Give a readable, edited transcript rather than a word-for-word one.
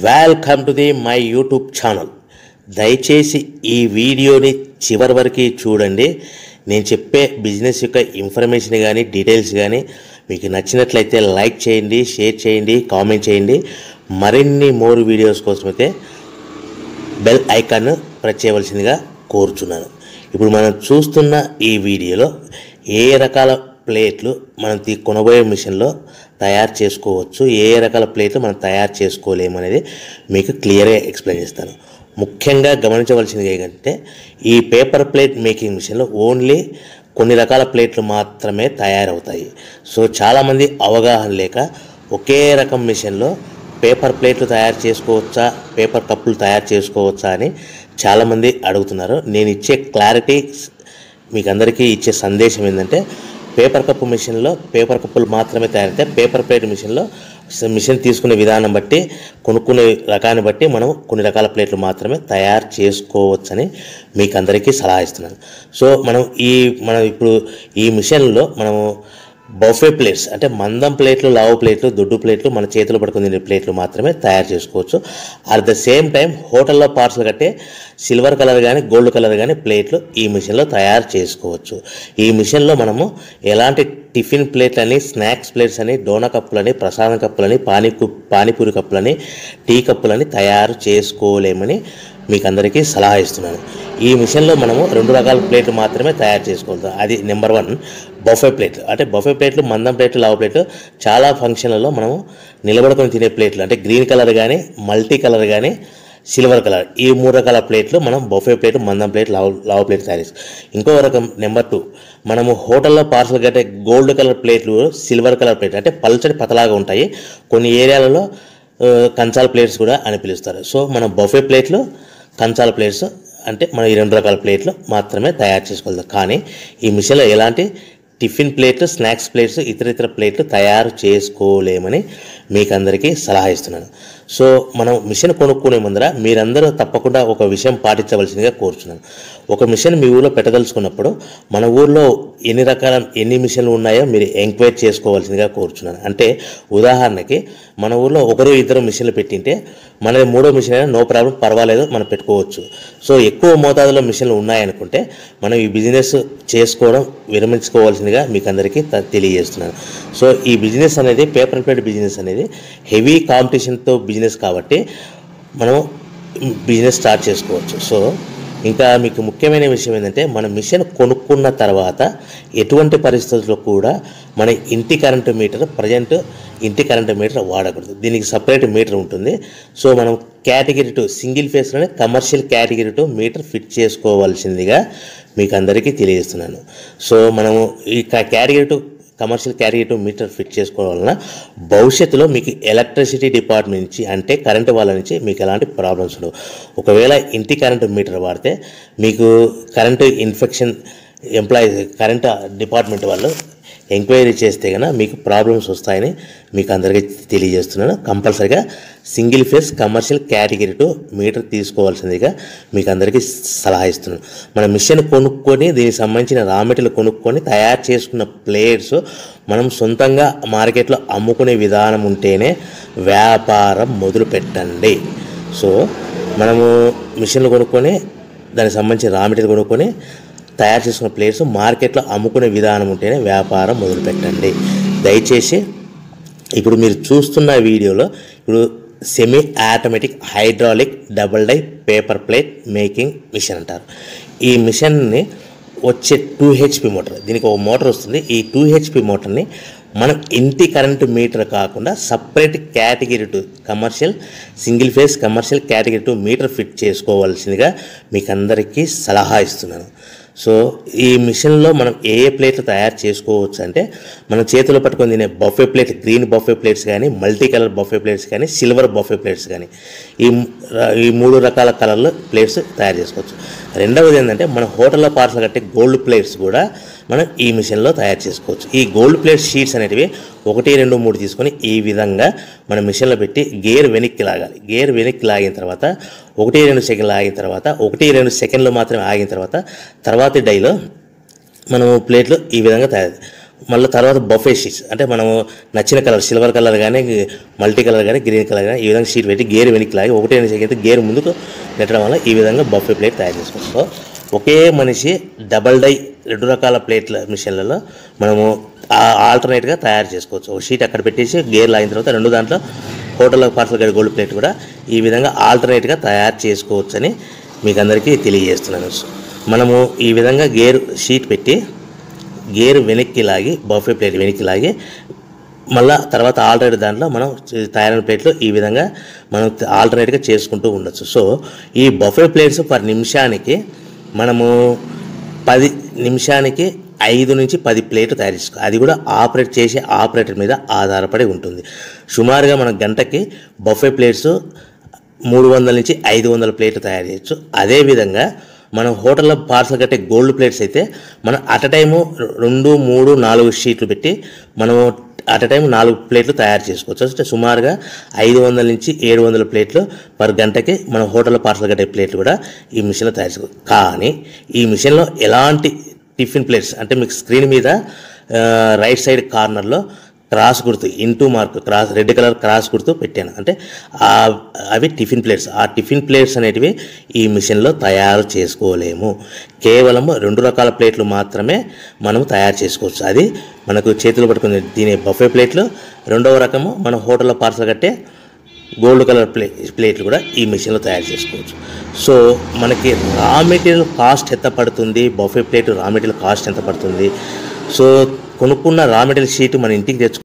Welcome to the my YouTube channel. దయచేసి ఈ వీడియోని చివరి వరకు చూడండి. నేను చెప్పే బిజినెస్ యొక్క ఇన్ఫర్మేషన్ కానీ డీటెయిల్స్ కానీ మీకు నచ్చినట్లయితే లైక్ చేయండి, షేర్ చేయండి, కామెంట్ చేయండి. మరిన్ని మోర్ వీడియోస్ కోసమైతే బెల్ ఐకాన్ ప్రెస్ చేయవలసిందిగా కోరుచున్నాను. ఇప్పుడు మనం చూస్తున్న ఈ వీడియోలో ఏ రకాల ప్లేట్లు మనం కొనబోయే మిషన్లో తయారు చేసుకోవచ్చు, ఏ రకాల ప్లేట్లు మనం తయారు చేసుకోలేము అనేది మీకు క్లియర్గా ఎక్స్ప్లెయిన్ చేస్తాను. ముఖ్యంగా గమనించవలసింది ఏంటంటే ఈ పేపర్ ప్లేట్ మేకింగ్ మిషన్లో ఓన్లీ కొన్ని రకాల ప్లేట్లు మాత్రమే తయారవుతాయి. సో చాలామంది అవగాహన లేక ఒకే రకం మిషన్లో పేపర్ ప్లేట్లు తయారు చేసుకోవచ్చా, పేపర్ కప్పులు తయారు చేసుకోవచ్చా అని చాలామంది అడుగుతున్నారు. నేను ఇచ్చే క్లారిటీ మీకు అందరికీ ఇచ్చే సందేశం ఏంటంటే పేపర్ కప్పు మిషన్లో పేపర్ కప్పులు మాత్రమే తయారైతే, పేపర్ ప్లేట్ మిషన్లో మిషన్ తీసుకునే విధానం బట్టి, కొనుక్కునే రకాన్ని బట్టి మనం కొన్ని రకాల ప్లేట్లు మాత్రమే తయారు చేసుకోవచ్చని మీకు అందరికీ సలహా ఇస్తున్నాను. సో మనం ఇప్పుడు ఈ మిషన్లో మనము బఫే ప్లేట్స్ అంటే మందం ప్లేట్లు, లావు ప్లేట్లు, దొడ్డు ప్లేట్లు, మన చేతిలో పట్టుకుని తినే ప్లేట్లు మాత్రమే తయారు చేసుకోవచ్చు. అట్ ద సేమ్ టైం హోటల్లో పార్సల్ కట్టే సిల్వర్ కలర్ కానీ గోల్డ్ కలర్ కానీ ప్లేట్లు ఈ మిషన్లో తయారు చేసుకోవచ్చు. ఈ మిషన్లో మనము ఎలాంటి టిఫిన్ ప్లేట్లని, స్నాక్స్ ప్లేట్స్ అని, డోనా కప్పులని, ప్రసాదం కప్పులని, పానీపూరి కప్పులని, టీ కప్పులని తయారు చేసుకోలేమని మీకు అందరికీ సలహా ఇస్తున్నాను. ఈ మిషన్లో మనము 2 రకాల ప్లేట్లు మాత్రమే తయారు చేసుకోగలుగుతాం. అది నెంబర్ 1 బఫే ప్లేట్లు. అంటే బఫే ప్లేట్లు, మందం ప్లేట్లు, లావు ప్లేట్లు చాలా ఫంక్షన్లలో మనము నిలబడుకొని తినే ప్లేట్లు అంటే గ్రీన్ కలర్ కానీ, మల్టీ కలర్ కానీ, సిల్వర్ కలర్, ఈ 3 రకాల ప్లేట్లు మనం బఫే ప్లేట్, మందం ప్లేట్, లావు ప్లేట్ తయారు చేస్తాం. ఇంకో రకం నెంబర్ 2 మనము హోటల్లో పార్సల్ కట్టే గోల్డ్ కలర్ ప్లేట్లు, సిల్వర్ కలర్ ప్లేట్ అంటే పల్చడి పతలాగా ఉంటాయి. కొన్ని ఏరియాలలో కంచాల ప్లేట్స్ కూడా అని పిలుస్తారు. సో మనం బఫే ప్లేట్లు, కంచాల ప్లేట్స్ అంటే మనం ఈ 2 రకాల ప్లేట్లు మాత్రమే తయారు చేసుకోగలుగుతాం. కానీ ఈ మిషన్లో ఎలాంటి టిఫిన్ ప్లేట్లు, స్నాక్స్ ప్లేట్స్, ఇతర ప్లేట్లు తయారు చేసుకోలేమని మీకు అందరికీ సలహా ఇస్తున్నాను. సో మనం మిషన్ కొనుక్కునే ముందర మీరందరూ తప్పకుండా ఒక విషయం పాటించవలసిందిగా కోరుచున్నాను. ఒక మిషన్ మీ ఊళ్ళో పెట్టదలుచుకున్నప్పుడు మన ఊళ్ళో ఎన్ని మిషన్లు ఉన్నాయో మీరు ఎంక్వైరీ చేసుకోవాల్సిందిగా కోరుచున్నాను. అంటే ఉదాహరణకి మన ఊళ్ళో 1-2 మిషన్లు పెట్టింటే మనది 3వ మిషన్ అయినా నో ప్రాబ్లం, పర్వాలేదు, మనం పెట్టుకోవచ్చు. సో ఎక్కువ మోతాదులో మిషన్లు ఉన్నాయనుకుంటే మనం ఈ బిజినెస్ చేసుకోవడం విరమించుకోవాల్సిందిగా మీకు అందరికీ తెలియజేస్తున్నాను. సో ఈ బిజినెస్ అనేది, పేపర్ ప్లేట్ బిజినెస్ అనేది హెవీ కాంపిటీషన్తో బిజినెస్ కాబట్టి మనం బిజినెస్ స్టార్ట్ చేసుకోవచ్చు. సో ఇంకా మీకు ముఖ్యమైన విషయం ఏంటంటే మన మిషన్ కొనుక్కున్న తర్వాత ఎటువంటి పరిస్థితుల్లో కూడా మన ఇంటి కరెంటు మీటర్, ప్రజెంట్ ఇంటి కరెంటు మీటర్ వాడకూడదు. దీనికి సపరేట్ మీటర్ ఉంటుంది. సో మనం కేటగిరీ 2 సింగిల్ ఫేస్లోనే కమర్షియల్ కేటగిరీ 2 మీటర్ ఫిట్ చేసుకోవాల్సిందిగా మీకు అందరికీ తెలియజేస్తున్నాను. సో మనము ఈ category 2 commercial category 2 meter fit చేసుకోవడం వలన భవిష్యత్తులో మీకు ఎలక్ట్రిసిటీ డిపార్ట్మెంట్ నుంచి అంటే కరెంటు వాళ్ళ నుంచి మీకు ఎలాంటి ప్రాబ్లమ్స్ ఉండవు. ఒకవేళ ఇంటి కరెంటు మీటర్ వాడితే మీకు కరెంటు ఇన్ఫెక్షన్ కరెంటు డిపార్ట్మెంట్ వాళ్ళు ఎంక్వైరీ చేస్తే కనుక మీకు ప్రాబ్లమ్స్ వస్తాయని మీకు అందరికీ తెలియజేస్తున్నాను. కంపల్సరీగా single phase commercial category 2 meter తీసుకోవాల్సిందిగా మీకు అందరికీ సలహా ఇస్తున్నాను. మన మిషన్ కొనుక్కొని దీనికి సంబంధించిన రా మెటీరియల్ కొనుక్కొని తయారు చేసుకున్న ప్లేట్స్ మనం సొంతంగా మార్కెట్లో అమ్ముకునే విధానం ఉంటేనే వ్యాపారం మొదలు పెట్టండి. సో మనము మిషన్లు కొనుక్కొని దానికి సంబంధించిన రా మెటీరియల్ కొనుక్కొని తయారు చేసుకున్న ప్లేట్స్ మార్కెట్లో అమ్ముకునే విధానం ఉంటేనే వ్యాపారం మొదలుపెట్టండి. దయచేసి ఇప్పుడు మీరు చూస్తున్న వీడియోలో ఇప్పుడు semi automatic hydraulic double die paper plate making machine అంటారు. ఈ మిషన్ని వచ్చే 2 HP మోటార్, దీనికి ఒక మోటార్ వస్తుంది. ఈ 2 HP మోటార్ని మనం ఇంటి కరెంటు మీటర్ కాకుండా separate category 2 commercial single phase commercial category 2 meter fit చేసుకోవాల్సిందిగా మీకు అందరికీ సలహా ఇస్తున్నాను. సో ఈ మిషన్లో మనం ఏ ప్లేట్లు తయారు చేసుకోవచ్చు అంటే మనం చేతిలో పట్టుకొని తినే buffet plate, green buffet plates కానీ, మల్టీ కలర్ బఫే ప్లేట్స్ కానీ, సిల్వర్ బఫే ప్లేట్స్ కానీ, ఈ 3 రకాల కలర్లో ప్లేట్స్ తయారు చేసుకోవచ్చు. రెండవది ఏంటంటే మన హోటల్లో పార్సల్ కట్టే గోల్డ్ ప్లేట్స్ కూడా మనం ఈ మిషన్లో తయారు చేసుకోవచ్చు. ఈ గోల్డ్ ప్లేట్ షీట్స్ అనేటివి 1, 2, 3 తీసుకొని ఈ విధంగా మన మిషన్లో పెట్టి గేర్ వెనక్కి లాగాలి. గేర్ వెనక్కి లాగిన తర్వాత 1-2 సెకండ్లు ఆగిన తర్వాత 1-2 సెకండ్లు మాత్రమే ఆగిన తర్వాత తర్వాతి డైలో మనము ప్లేట్లు ఈ విధంగా తయారు మళ్ళీ తర్వాత బఫే షీట్స్ అంటే మనము నచ్చిన కలర్ సిల్వర్ కలర్ కానీ మల్టీ కలర్ కానీ గ్రీన్ కలర్ కానీ ఈ విధంగా షీట్ పెట్టి గేర్ వెనక్కి లాగి 1 సెకండ్ గేర్ ముందుకు నెట్టడం వల్ల ఈ విధంగా బఫే ప్లేట్ తయారు చేసుకోవచ్చు. సో ఒకే మనిషి డబల్ డై 2 రకాల ప్లేట్ల మిషన్లలో మనము ఆల్టర్నేట్గా తయారు చేసుకోవచ్చు. ఒక షీట్ అక్కడ పెట్టేసి గేర్ లాగిన తర్వాత 2 దాంట్లో హోటల్ పార్సల్ గడి గోల్డ్ ప్లేట్ కూడా ఈ విధంగా ఆల్టర్నేట్గా తయారు చేసుకోవచ్చు అని మీకు అందరికీ తెలియజేస్తున్నాను. మనము ఈ విధంగా గేర్ షీట్ పెట్టి గేర్ వెనక్కి లాగి బఫే ప్లేట్ వెనక్కి లాగి మళ్ళీ తర్వాత ఆల్టర్నేట్ దాంట్లో మనం తయారైన ప్లేట్లు ఈ విధంగా మనం ఆల్టర్నేట్గా చేసుకుంటూ ఉండొచ్చు. సో ఈ బఫే ప్లేట్స్ పర్ నిమిషానికి మనము 10 నిమిషానికి 5 నుంచి 10 ప్లేట్లు తయారు చేసుకోవాలి. అది కూడా ఆపరేట్ చేసే ఆపరేటర్ మీద ఆధారపడి ఉంటుంది. సుమారుగా మన గంటకి బఫే ప్లేట్స్ 300 నుంచి 500 ప్లేట్లు తయారు చేయొచ్చు. అదేవిధంగా మనం హోటల్లో పార్సల్ కట్టే గోల్డ్ ప్లేట్స్ అయితే మనం అట్ టైము 2, 3, 4 షీట్లు పెట్టి మనం అట్ టైం 4 ప్లేట్లు తయారు చేసుకోవచ్చు. అంటే సుమారుగా 500 నుంచి 700 ప్లేట్లు పర్ గంటకి మనం హోటల్లో పార్సల్ కట్టే ప్లేట్లు కూడా ఈ మిషన్లో తయారు చేసుకోవచ్చు. కానీ ఈ మిషన్లో ఎలాంటి టిఫిన్ ప్లేట్స్ అంటే మీకు స్క్రీన్ మీద రైట్ సైడ్ కార్నర్లో క్రాస్ గుర్తు into mark cross red colour cross గుర్తు పెట్టాను. అంటే అవి టిఫిన్ ప్లేట్స్. ఆ టిఫిన్ ప్లేట్స్ అనేటివి ఈ మిషన్లో తయారు చేసుకోలేము. కేవలం 2 రకాల ప్లేట్లు మాత్రమే మనం తయారు చేసుకోవచ్చు. అది మనకు చేతులు పట్టుకుని తినే బఫే ప్లేట్లు, 2వ రకము మన హోటల్లో పార్సల్ కట్టే గోల్డ్ కలర్ ప్లేట్లు కూడా ఈ మిషన్లో తయారు చేసుకోవచ్చు. సో మనకి రా మెటీరియల్ కాస్ట్ ఎంత పడుతుంది, buffet plate raw material cost ఎంత పడుతుంది, సో కొనుక్కున్న రా మెటీరియల్ షీట్ మన ఇంటికి తెచ్చుకో